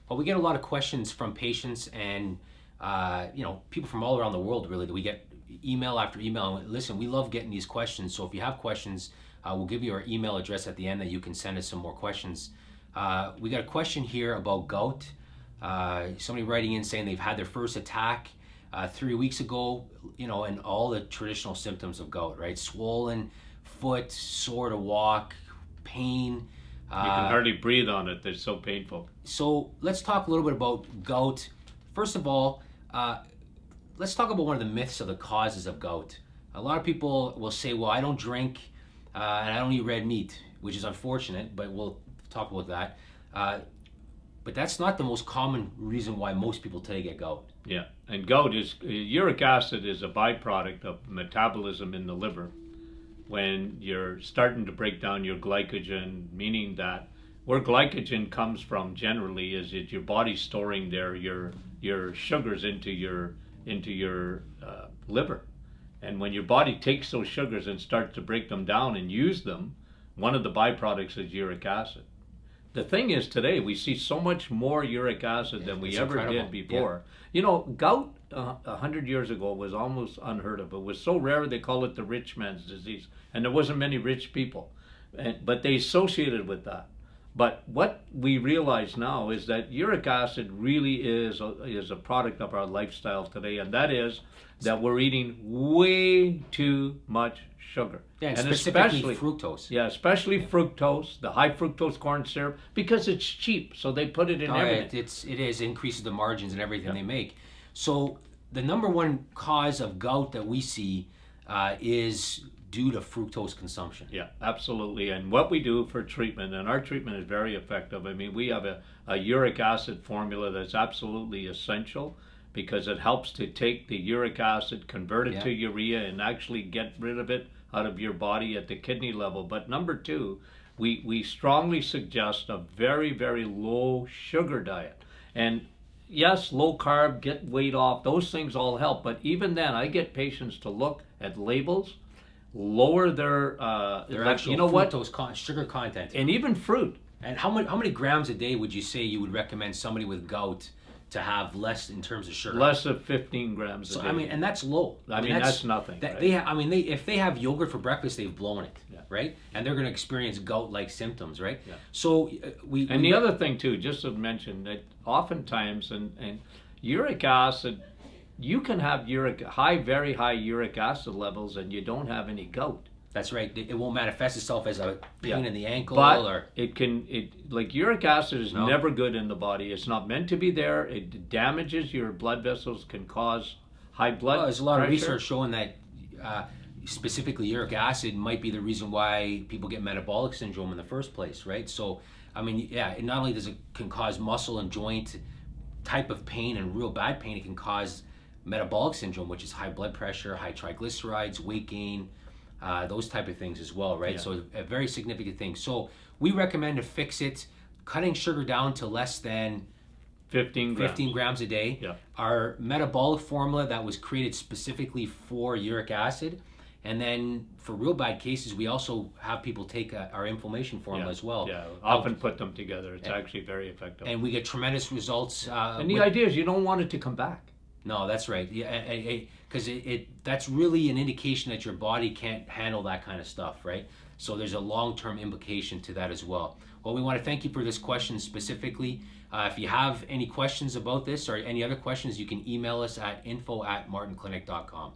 Well, we get a lot of questions from patients and people from all around the world. Really, that we get email after email. Listen, we love getting these questions. So if you have questions, we'll give you our email address at the end that you can send us some more questions. We got a question here about gout. Somebody writing in saying they've had their first attack 3 weeks ago. And all the traditional symptoms of gout, right? Swollen foot, sore to walk, pain. You can hardly breathe on it. They're so painful. So let's talk a little bit about gout. First of all, let's talk about one of the myths of the causes of gout. A lot of people will say, well, I don't drink and I don't eat red meat, which is unfortunate, but we'll talk about that. But that's not the most common reason why most people today get gout. Yeah, and gout is, uric acid is a byproduct of metabolism in the liver. When you're starting to break down your glycogen, meaning that where glycogen comes from generally is that your body storing your sugars into your liver, and when your body takes those sugars and starts to break them down and use them, one of the byproducts is uric acid. The thing is, today we see so much more uric acid than we ever did before. Yeah. Gout 100 years ago was almost unheard of. It was so rare they call it the rich man's disease, and there wasn't many rich people, but they associated with that. But what we realize now is that uric acid really is a product of our lifestyle today, and that is that we're eating way too much sugar. Yeah, and especially fructose. Yeah, especially fructose, the high fructose corn syrup, because it's cheap, so they put it in everything. It increases the margins and everything they make. So the number one cause of gout that we see is due to fructose consumption. Yeah, absolutely. And what we do for treatment, and our treatment is very effective. I mean, we have a uric acid formula that's absolutely essential, because it helps to take the uric acid, convert it to urea, and actually get rid of it out of your body at the kidney level. But number two, we strongly suggest a very, very low sugar diet. And yes, low carb, get weight off, those things all help. But even then, I get patients to look at labels, lower their actual fructose sugar content, and even fruit. And how many grams a day would you say you would recommend somebody with gout to have less in terms of sugar? Less of 15 grams a day. I mean, and that's low. I mean, that's nothing. Right? If they have yogurt for breakfast, they've blown it, right? And they're going to experience gout-like symptoms, right? Yeah. So the other thing too, just to mention that oftentimes, and uric acid, you can have very high uric acid levels, and you don't have any gout. That's right. It won't manifest itself as a pain in the ankle, but like uric acid is never good in the body. It's not meant to be there. It damages your blood vessels, can cause high blood There's a lot of research showing that specifically uric acid might be the reason why people get metabolic syndrome in the first place, right? So, I mean, it not only can cause muscle and joint type of pain and real bad pain, it can cause metabolic syndrome, which is high blood pressure, high triglycerides, weight gain, those type of things as well, right? Yeah. So a very significant thing. So we recommend to fix it, cutting sugar down to less than 15 grams a day. Yeah. Our metabolic formula that was created specifically for uric acid. And then for real bad cases, we also have people take our inflammation formula as well. Yeah, often put them together. It's actually very effective. And we get tremendous results. And the idea is you don't want it to come back. No, that's right. Yeah, because that's really an indication that your body can't handle that kind of stuff, right? So there's a long-term implication to that as well. Well, we want to thank you for this question specifically. If you have any questions about this or any other questions, you can email us at info@martinclinic.com.